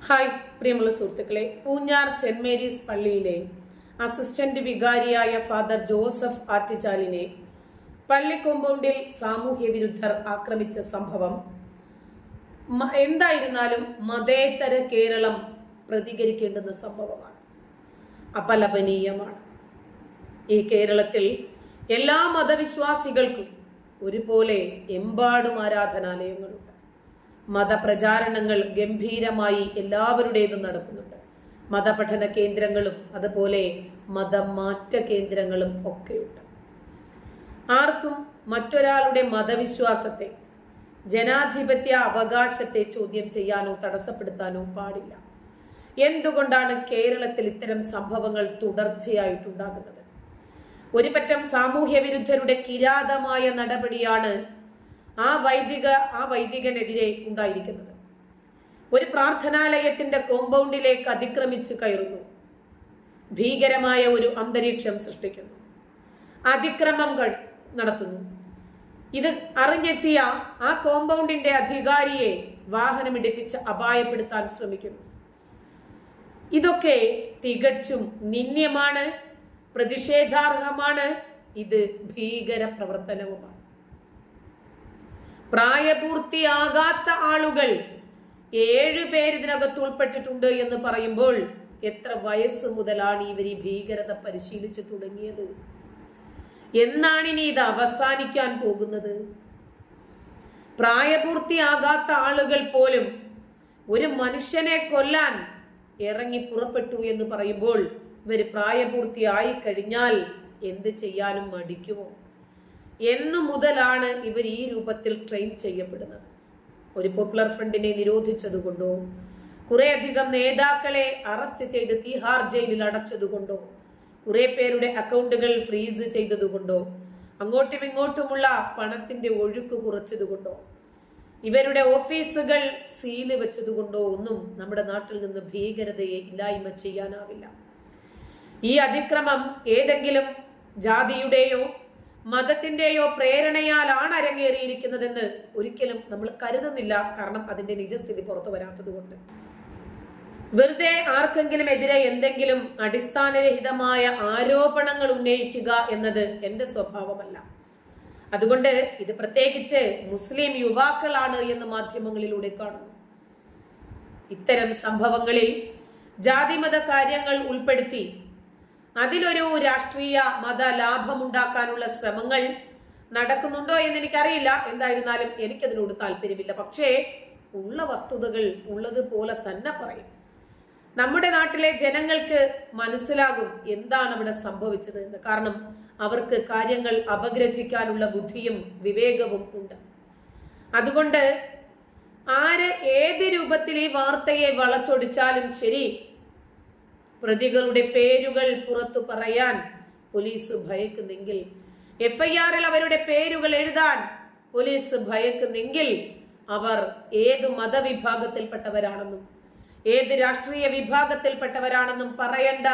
Hi പ്രിയമുള്ള സുഹൃത്തുക്കളെ, Poonjar saint Mary's പള്ളിയിലെ അസിസ്റ്റന്റ് വികാരിയായ ഫാദർ ജോസഫ് ആറ്റിച്ചാലിനെ പള്ളി കോമ്പൗണ്ടിൽ സാമൂഹ്യ വിരുദ്ധർ ആക്രമിച്ച സംഭവം എന്തായിരുന്നാലും മതേതര കേരളം പ്രതികരിക്കേണ്ടുന്ന സംഭവമാണ്, അപലപനീയമാണ്. ഈ കേരളത്തിൽ എല്ലാ മതവിശ്വാസികൾക്കും ഒരുപോലെ എമ്പാടും ആരാധനാലയങ്ങളുണ്ട്. മതപ്രചാരണങ്ങൾ ഗംഭീരമായി എല്ലാവരുടേതും നടക്കുന്നുണ്ട്. മതപഠന കേന്ദ്രങ്ങളും അതുപോലെ മതമാറ്റ കേന്ദ്രങ്ങളും ഒക്കെയുണ്ട്. ആർക്കും മറ്റൊരാളുടെ മതവിശ്വാസത്തെ, ജനാധിപത്യ അവകാശത്തെ ചോദ്യം ചെയ്യാനോ തടസ്സപ്പെടുത്താനോ പാടില്ല. എന്തുകൊണ്ടാണ് കേരളത്തിൽ ഇത്തരം സംഭവങ്ങൾ തുടർച്ചയായിട്ടുണ്ടാകുന്നത്? ഒരു പറ്റം സാമൂഹ്യ വിരുദ്ധരുടെ കിരാതമായ നടപടിയാണ് ആ വൈദികനെതിരെ ഉണ്ടായിരിക്കുന്നത്. ഒരു പ്രാർത്ഥനാലയത്തിന്റെ കോമ്പൗണ്ടിലേക്ക് അതിക്രമിച്ചു കയറുന്നു, ഭീകരമായ ഒരു അന്തരീക്ഷം സൃഷ്ടിക്കുന്നു, അതിക്രമം നടത്തുന്നു. ഇത് അറിഞ്ഞെത്തിയ ആ കോമ്പൗണ്ടിന്റെ അധികാരിയെ വാഹനമിടിപ്പിച്ച് അപായപ്പെടുത്താൻ ശ്രമിക്കുന്നു. ഇതൊക്കെ തികച്ചും നിന്ദ്യമാണ്, പ്രതിഷേധാർഹമാണ്. ഇത് ഭീകര പ്രവർത്തനവുമാണ്. പ്രായപൂർത്തിയാകാത്ത ആളുകൾ 7 പേര് ഇതിനകത്ത് ഉൾപ്പെട്ടിട്ടുണ്ട് എന്ന് പറയുമ്പോൾ എത്ര വയസ്സ് മുതലാണ് ഇവർ ഈ ഭീകരത പരിശീലിച്ചു തുടങ്ങിയത്? എന്നാണ് ഇനി ഇത് അവസാനിക്കാൻ പോകുന്നത്? പ്രായപൂർത്തിയാകാത്ത ആളുകൾ പോലും ഒരു മനുഷ്യനെ കൊല്ലാൻ ഇറങ്ങി പുറപ്പെട്ടു എന്ന് പറയുമ്പോൾ ഇവർ പ്രായപൂർത്തിയായി കഴിഞ്ഞാൽ എന്ത് ചെയ്യാനും മടിക്കുമോ? എന്നു മുതലാണ് ഇവർ ഈ രൂപത്തിൽ ട്രെയിൻ ചെയ്യപ്പെടുന്നത്? ഒരു പോപ്പുലർ ഫ്രണ്ടിനെ നിരോധിച്ചതുകൊണ്ടോ, കുറെ അധികം നേതാക്കളെ അറസ്റ്റ് ചെയ്ത് തീഹാർ ജയിലിൽ അടച്ചതുകൊണ്ടോ, കുറെ പേരുടെ അക്കൗണ്ടുകൾ ഫ്രീസ് ചെയ്തതുകൊണ്ടോ, അങ്ങോട്ടും ഇങ്ങോട്ടുമുള്ള പണത്തിന്റെ ഒഴുക്ക് കുറച്ചതുകൊണ്ടോ, ഇവരുടെ ഓഫീസുകൾ സീല് വെച്ചതുകൊണ്ടോ ഒന്നും നമ്മുടെ നാട്ടിൽ നിന്ന് ഭീകരതയെ ഇല്ലായ്മ ചെയ്യാനാവില്ല. ഈ അതിക്രമം ഏതെങ്കിലും ജാതിയുടെയോ മതത്തിന്റെയോ പ്രേരണയാലാണ് അരങ്ങേറിയിരിക്കുന്നതെന്ന് ഒരിക്കലും നമ്മൾ കരുതുന്നില്ല. കാരണം അതിന്റെ നിജസ്ഥിതി പുറത്തു വരാത്തത് കൊണ്ട്. വെറുതെ ആർക്കെങ്കിലും എതിരെ എന്തെങ്കിലും അടിസ്ഥാനരഹിതമായ ആരോപണങ്ങൾ ഉന്നയിക്കുക എന്നത് എന്റെ സ്വഭാവമല്ല. അതുകൊണ്ട് ഇത് പ്രത്യേകിച്ച് മുസ്ലിം യുവാക്കളാണ് എന്ന് മാധ്യമങ്ങളിലൂടെ കാണുന്നു. ഇത്തരം സംഭവങ്ങളിൽ ജാതിമത കാര്യങ്ങൾ ഉൾപ്പെടുത്തി അതിലൊരു രാഷ്ട്രീയ മത ലാഭമുണ്ടാക്കാനുള്ള ശ്രമങ്ങൾ നടക്കുന്നുണ്ടോ എന്ന് എനിക്കറിയില്ല. എന്തായിരുന്നാലും എനിക്കതിനോട് താല്പര്യമില്ല. പക്ഷേ ഉള്ള വസ്തുതകൾ ഉള്ളതുപോലെ തന്നെ പറയും. നമ്മുടെ നാട്ടിലെ ജനങ്ങൾക്ക് മനസ്സിലാകും എന്താണ് അവിടെ സംഭവിച്ചത് എന്ന്. കാരണം അവർക്ക് കാര്യങ്ങൾ അപഗ്രഥിക്കാനുള്ള ബുദ്ധിയും വിവേകവും ഉണ്ട്. അതുകൊണ്ട് ആര് ഏത് രൂപത്തിൽ ഈ വാർത്തയെ വളച്ചൊടിച്ചാലും ശരി, പ്രതികളുടെ പേരുകൾ പുറത്തു പറയാൻ പോലീസ് ഭയക്കുന്നെങ്കിൽ, FIR-ൽ അവരുടെ പേരുകൾ എഴുതാൻ പോലീസ് ഭയക്കുന്നെങ്കിൽ, അവർ ഏതു മതവിഭാഗത്തിൽപ്പെട്ടവരാണെന്നും ഏത് രാഷ്ട്രീയ വിഭാഗത്തിൽപ്പെട്ടവരാണെന്നും പറയണ്ട,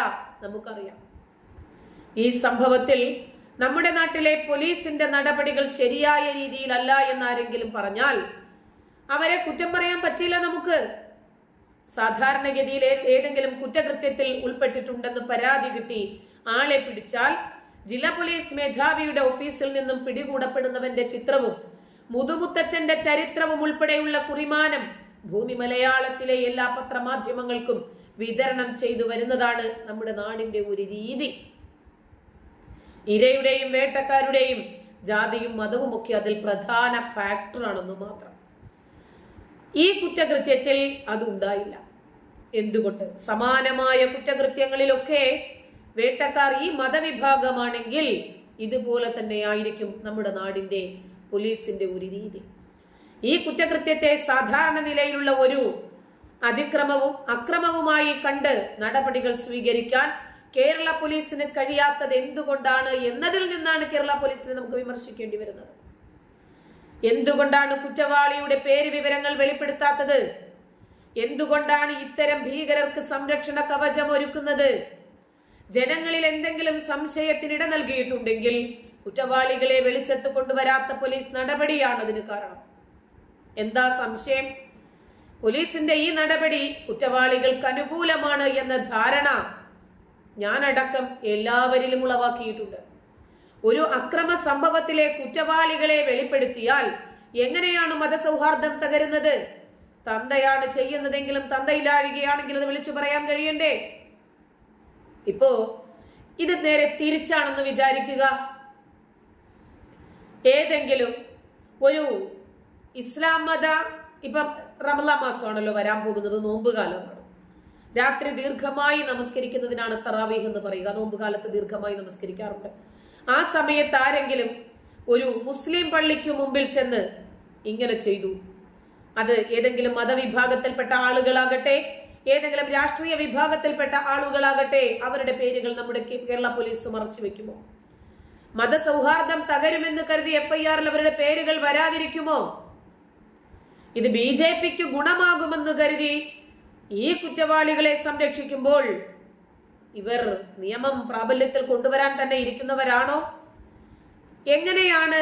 നമുക്കറിയാം. ഈ സംഭവത്തിൽ നമ്മുടെ നാട്ടിലെ പോലീസിന്റെ നടപടികൾ ശരിയായ രീതിയിലല്ല എന്നാരെങ്കിലും പറഞ്ഞാൽ അവരെ കുറ്റം പറയാൻ പറ്റില്ല നമുക്ക്. സാധാരണഗതിയിൽ ഏതെങ്കിലും കുറ്റകൃത്യത്തിൽ ഉൾപ്പെട്ടിട്ടുണ്ടെന്ന് പരാതി കിട്ടി ആളെ പിടിച്ചാൽ ജില്ലാ പോലീസ് മേധാവിയുടെ ഓഫീസിൽ നിന്നും പിടികൂടപ്പെടുന്നവന്റെ ചിത്രവും മുതുമുത്തച്ഛന്റെ ചരിത്രവും ഉൾപ്പെടെയുള്ള കുറിമാനം ഭൂമി മലയാളത്തിലെ എല്ലാ പത്രമാധ്യമങ്ങൾക്കും വിതരണം ചെയ്തു വരുന്നതാണ് നമ്മുടെ നാടിന്റെ ഒരു രീതി. ഇരയുടെയും വേട്ടക്കാരുടെയും ജാതിയും മതവും ഒക്കെ അതിൽ പ്രധാന ഫാക്ടറാണെന്ന് മാത്രം. ഈ കുറ്റകൃത്യത്തിൽ അതുണ്ടായില്ല. എന്തുകൊണ്ട്? സമാനമായ കുറ്റകൃത്യങ്ങളിലൊക്കെ വേട്ടക്കാർ ഈ മതവിഭാഗമാണെങ്കിൽ ഇതുപോലെ തന്നെയായിരിക്കും നമ്മുടെ നാടിന്റെ പോലീസിന്റെ ഒരു രീതി. ഈ കുറ്റകൃത്യത്തെ സാധാരണ നിലയിലുള്ള ഒരു അതിക്രമവും അക്രമവുമായി കണ്ട് നടപടികൾ സ്വീകരിക്കാൻ കേരള പോലീസിന് കഴിയാത്തത് എന്തുകൊണ്ടാണ് എന്നതിൽ നിന്നാണ് കേരള പോലീസിനെ നമുക്ക് വിമർശിക്കേണ്ടി വരുന്നത്. എന്തുകൊണ്ടാണ് കുറ്റവാളിയുടെ പേര് വിവരങ്ങൾ വെളിപ്പെടുത്താത്തത്? എന്തുകൊണ്ടാണ് ഇത്തരം ഭീകരർക്ക് സംരക്ഷണ കവചം ഒരുക്കുന്നത്? ജനങ്ങളിൽ എന്തെങ്കിലും സംശയത്തിനിട നൽകിയിട്ടുണ്ടെങ്കിൽ കുറ്റവാളികളെ വെളിച്ചത്ത് കൊണ്ടുവരാത്ത പോലീസ് നടപടിയാണ് അതിന് കാരണം. എന്താ സംശയം? പോലീസിന്റെ ഈ നടപടി കുറ്റവാളികൾക്ക് അനുകൂലമാണ് എന്ന ധാരണ ഞാനടക്കം എല്ലാവരിലും ഉളവാക്കിയിട്ടുണ്ട്. ഒരു അക്രമ സംഭവത്തിലെ കുറ്റവാളികളെ വെളിപ്പെടുത്തിയാൽ എങ്ങനെയാണ് മതസൗഹാർദ്ദം തകരുന്നത്? തന്തയാണ് ചെയ്യുന്നതെങ്കിലും തന്തയിലാഴുകയാണെങ്കിൽ അത് വിളിച്ചു പറയാൻ കഴിയണ്ടേ? ഇപ്പോ ഇത് നേരെ തിരിച്ചാണെന്ന് വിചാരിക്കുക. ഏതെങ്കിലും ഒരു ഇസ്ലാം മത, ഇപ്പം റമളാൻ മാസമാണല്ലോ വരാൻ പോകുന്നത്, നോമ്പ് കാലമാണ്. രാത്രി ദീർഘമായി നമസ്കരിക്കുന്നതിനാണ് തറാവീഹ് എന്ന് പറയുക. നോമ്പ് കാലത്ത് ദീർഘമായി നമസ്കരിക്കാറുണ്ട്. ആ സമയത്ത് ആരെങ്കിലും ഒരു മുസ്ലിം പള്ളിക്ക് മുമ്പിൽ ചെന്ന് ഇങ്ങനെ ചെയ്തു, അത് ഏതെങ്കിലും മതവിഭാഗത്തിൽപ്പെട്ട ആളുകളാകട്ടെ, ഏതെങ്കിലും രാഷ്ട്രീയ വിഭാഗത്തിൽപ്പെട്ട ആളുകളാകട്ടെ, അവരുടെ പേരുകൾ നമ്മുടെ കേരള പോലീസ് മറച്ചു വെക്കുമോ? മതസൗഹാർദ്ദം തകരുമെന്ന് കരുതി FIR-ൽ അവരുടെ പേരുകൾ വരാതിരിക്കുമോ? ഇത് BJPക്ക് ഗുണമാകുമെന്ന് കരുതി ഈ കുറ്റവാളികളെ സംരക്ഷിക്കുമ്പോൾ ഇവർ നിയമം പ്രാബല്യത്തിൽ കൊണ്ടുവരാൻ തന്നെ ഇരിക്കുന്നവരാണോ? എങ്ങനെയാണ്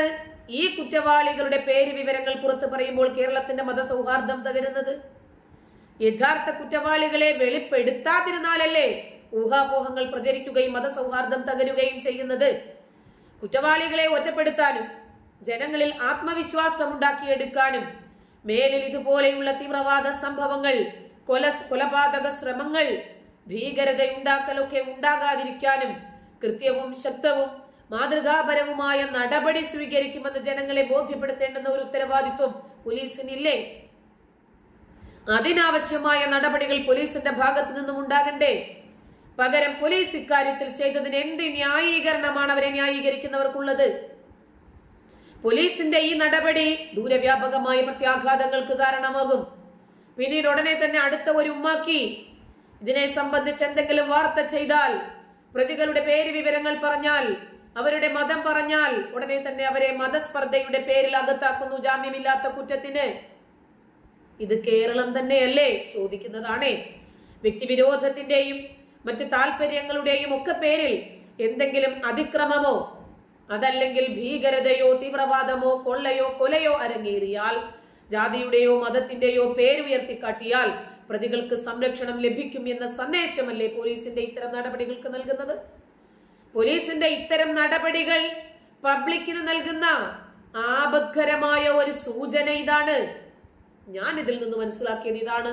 ഈ കുറ്റവാളികളുടെ പേര് വിവരങ്ങൾ പുറത്തു പറയുമ്പോൾ കേരളത്തിന്റെ മതസൗഹാർദ്ദം തകരുന്നത്? യഥാർത്ഥ കുറ്റവാളികളെ വെളിപ്പെടുത്താതിരുന്നാലല്ലേ ഊഹാപോഹങ്ങൾ പ്രചരിക്കുകയും മതസൗഹാർദ്ദം തകരുകയും ചെയ്യുന്നത്? കുറ്റവാളികളെ ഒറ്റപ്പെടുത്താനും ജനങ്ങളിൽ ആത്മവിശ്വാസം ഉണ്ടാക്കിയെടുക്കാനും മേലിൽ ഇതുപോലെയുള്ള തീവ്രവാദ സംഭവങ്ങൾ, കൊലപാതക ശ്രമങ്ങൾ, ഭീകരതയുണ്ടാക്കലൊക്കെ ഉണ്ടാകാതിരിക്കാനും കൃത്യവും ശക്തവും മാതൃകാപരവുമായ നടപടി സ്വീകരിക്കുമെന്ന് ജനങ്ങളെ ബോധ്യപ്പെടുത്തേണ്ടുന്ന ഒരു ഉത്തരവാദിത്വം പോലീസിനില്ലേ? അതിനാവശ്യമായ നടപടികൾ പോലീസിന്റെ ഭാഗത്തു നിന്നും ഉണ്ടാകണ്ടേ? പകരം പോലീസ് ഇക്കാര്യത്തിൽ ചെയ്തതിന് എന്ത് ന്യായീകരണമാണ് അവരെ ന്യായീകരിക്കുന്നവർക്കുള്ളത്? പോലീസിന്റെ ഈ നടപടി ദൂരവ്യാപകമായ പ്രത്യാഘാതങ്ങൾക്ക് കാരണമാകും. പിന്നീട് ഉടനെ തന്നെ അടുത്ത ഒരു ഉമ്മാക്കി ഇതിനെ സംബന്ധിച്ച് എന്തെങ്കിലും വാർത്ത ചെയ്താൽ, പ്രതികളുടെ പേര് വിവരങ്ങൾ പറഞ്ഞാൽ, അവരുടെ മതം പറഞ്ഞാൽ ഉടനെ തന്നെ അവരെ മതസ്പർദ്ധയുടെ പേരിൽ അകത്താക്കുന്നു, ജാമ്യമില്ലാത്ത കുറ്റത്തിന്. ഇത് കേരളം തന്നെയല്ലേ? ചോദിക്കുന്നതാണേ. വ്യക്തിവിരോധത്തിന്റെയും മറ്റ് താല്പര്യങ്ങളുടെയും ഒക്കെ പേരിൽ എന്തെങ്കിലും അതിക്രമമോ അതല്ലെങ്കിൽ ഭീകരതയോ തീവ്രവാദമോ കൊള്ളയോ കൊലയോ അരങ്ങേറിയാൽ, ജാതിയുടെയോ മതത്തിന്റെയോ പേര് ഉയർത്തിക്കാട്ടിയാൽ പ്രതികൾക്ക് സംരക്ഷണം ലഭിക്കും എന്ന സന്ദേശമല്ലേ പോലീസിന്റെ ഇത്തരം നടപടികൾക്ക് നൽകുന്നത്? പോലീസിന്റെ ഇത്തരം നടപടികൾ പബ്ലിക്കിന് നൽകുന്ന ആപത്കരമായ ഒരു സൂചന ഇതാണ്. ഞാൻ ഇതിൽ നിന്ന് മനസ്സിലാക്കിയത് ഇതാണ്.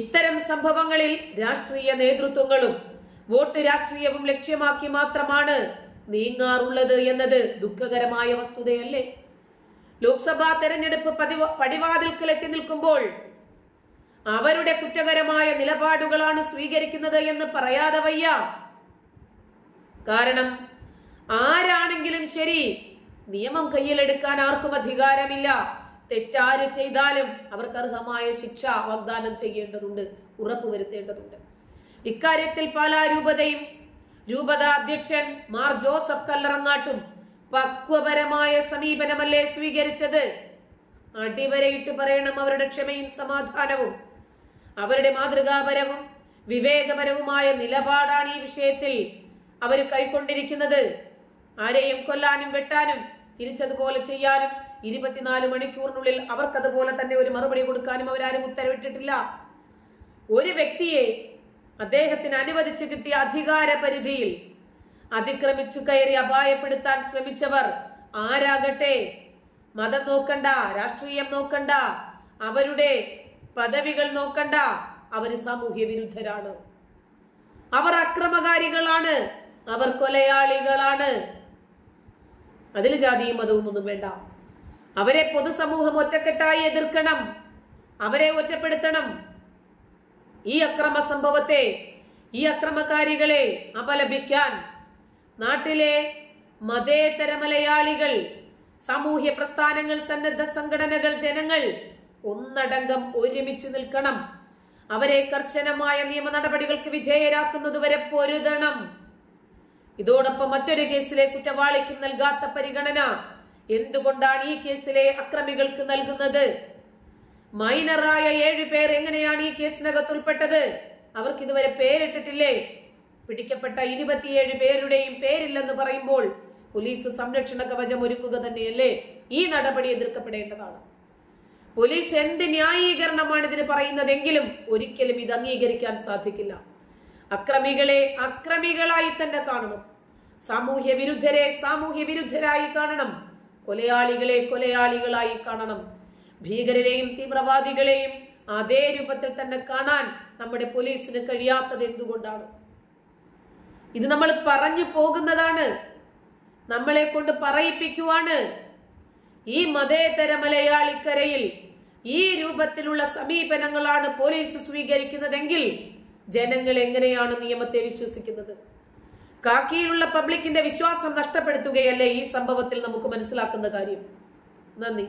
ഇത്തരം സംഭവങ്ങളിൽ രാഷ്ട്രീയ നേതൃത്വങ്ങളും വോട്ട് രാഷ്ട്രീയവും ലക്ഷ്യമാക്കി മാത്രമാണ് നീങ്ങാറുള്ളത് എന്നത് ദുഃഖകരമായ വസ്തുതയല്ലേ? ലോക്സഭാ തെരഞ്ഞെടുപ്പ് പടിവാതിൽക്കൽ എത്തി നിൽക്കുമ്പോൾ അവരുടെ കുറ്റകരമായ നിലപാടുകളാണ് സ്വീകരിക്കുന്നത് എന്ന് പറയാതെ വയ്യ. കാരണം ആരാണെങ്കിലും ശരി, നിയമം കയ്യിലെടുക്കാൻ ആർക്കും അധികാരമില്ല. തെറ്റാര് ചെയ്താലും അവർക്ക് അർഹമായ ശിക്ഷ വാഗ്ദാനം ചെയ്യേണ്ടതുണ്ട്, ഉറപ്പുവരുത്തേണ്ടതുണ്ട്. ഇക്കാര്യത്തിൽ പാലാ രൂപതയും രൂപതാ അധ്യക്ഷൻ മാർ ജോസഫ് കല്ലറങ്ങാട്ടും പക്വപരമായ സമീപനമല്ലേ സ്വീകരിച്ചത്? അടിവരയിട്ട് പറയണം അവരുടെ ക്ഷമയും സമാധാനവും. അവരുടെ മാതൃകാപരവും വിവേകപരവുമായ നിലപാടാണ് ഈ വിഷയത്തിൽ അവർ കൈക്കൊണ്ടിരിക്കുന്നത്. ആരെയും കൊല്ലാനും വെട്ടാനും തിരിച്ചതുപോലെ ചെയ്യാനും 24 മണിക്കൂറിനുള്ളിൽ അവർക്കതുപോലെ തന്നെ ഒരു മറുപടി കൊടുക്കാനും അവരാരും ഉത്തരവിട്ടിട്ടില്ല. ഒരു വ്യക്തിയെ അദ്ദേഹത്തിന് അനുവദിച്ചു കിട്ടിയ അധികാര പരിധിയിൽ അതിക്രമിച്ചു കയറി അപായപ്പെടുത്താൻ ശ്രമിച്ചവർ ആരാകട്ടെ, മതം നോക്കണ്ട, രാഷ്ട്രീയം നോക്കണ്ട, അവരുടെ പദവികൾ നോക്കണ്ട, അവര് സാമൂഹ്യ വിരുദ്ധരാണ്, അവർ അക്രമകാരികളാണ്, അവർ കൊലയാളികളാണ്. അതിൽ ജാതിയും മതവും ഒന്നും വേണ്ട. അവരെ പൊതുസമൂഹം ഒറ്റക്കെട്ടായി എതിർക്കണം, അവരെ ഒറ്റപ്പെടുത്തണം. ഈ അക്രമ സംഭവത്തെ, ഈ അക്രമകാരികളെ അപലപിക്കാൻ നാട്ടിലെ മതേതര മലയാളികൾ, സാമൂഹ്യ പ്രസ്ഥാനങ്ങൾ, സന്നദ്ധ സംഘടനകൾ, ജനങ്ങൾ ഒന്നടങ്കം ഒരുമിച്ച് നിൽക്കണം. അവരെ കർശനമായ നിയമ നടപടികൾക്ക് വിധേയരാക്കുന്നതുവരെ പൊരുതണം. ഇതോടൊപ്പം മറ്റൊരു കേസിലെ കുറ്റവാളിക്കും നൽകാത്ത പരിഗണന എന്തുകൊണ്ടാണ് ഈ കേസിലെ അക്രമികൾക്ക് നൽകുന്നത്? മൈനറായ 7 പേർ എങ്ങനെയാണ് ഈ കേസിനകത്ത് ഉൾപ്പെട്ടത്? അവർക്ക് ഇതുവരെ പേരിട്ടിട്ടില്ലേ? പിടിക്കപ്പെട്ട 27 പേരുടെയും പേരില്ലെന്ന് പറയുമ്പോൾ പോലീസ് സംരക്ഷണ കവചം ഒരുക്കുക തന്നെയല്ലേ? ഈ നടപടി എതിർക്കപ്പെടേണ്ടതാണ്. പോലീസ് എന്ത് ന്യായീകരണമാണ് ഇതിന് പറയുന്നതെങ്കിലും ഒരിക്കലും ഇത് അംഗീകരിക്കാൻ സാധിക്കില്ല. അക്രമികളെ അക്രമികളായി തന്നെ കാണണം, സാമൂഹ്യ വിരുദ്ധരെ സാമൂഹ്യ വിരുദ്ധരായി കാണണം, കൊലയാളികളെ കൊലയാളികളായി കാണണം, ഭീകരരെയും തീവ്രവാദികളെയും അതേ രൂപത്തിൽ തന്നെ കാണാൻ നമ്മുടെ പോലീസിന് കഴിയാത്തത് എന്തുകൊണ്ടാണ്? ഇത് നമ്മൾ പറഞ്ഞു പോകുന്നതാണ്, നമ്മളെ കൊണ്ട് പറയിപ്പിക്കുവാണ്. ഈ മതേതര മലയാളിക്കരയിൽ ഈ രൂപത്തിലുള്ള സമീപനങ്ങളാണ് പോലീസ് സ്വീകരിക്കുന്നതെങ്കിൽ ജനങ്ങൾ എങ്ങനെയാണ് നിയമത്തെ വിശ്വസിക്കുന്നത്? കാക്കിയിലുള്ള പബ്ലിക്കിന്റെ വിശ്വാസം നഷ്ടപ്പെടുത്തുകയല്ലേ ഈ സംഭവത്തിൽ നമുക്ക് മനസ്സിലാക്കുന്ന കാര്യം. നന്ദി.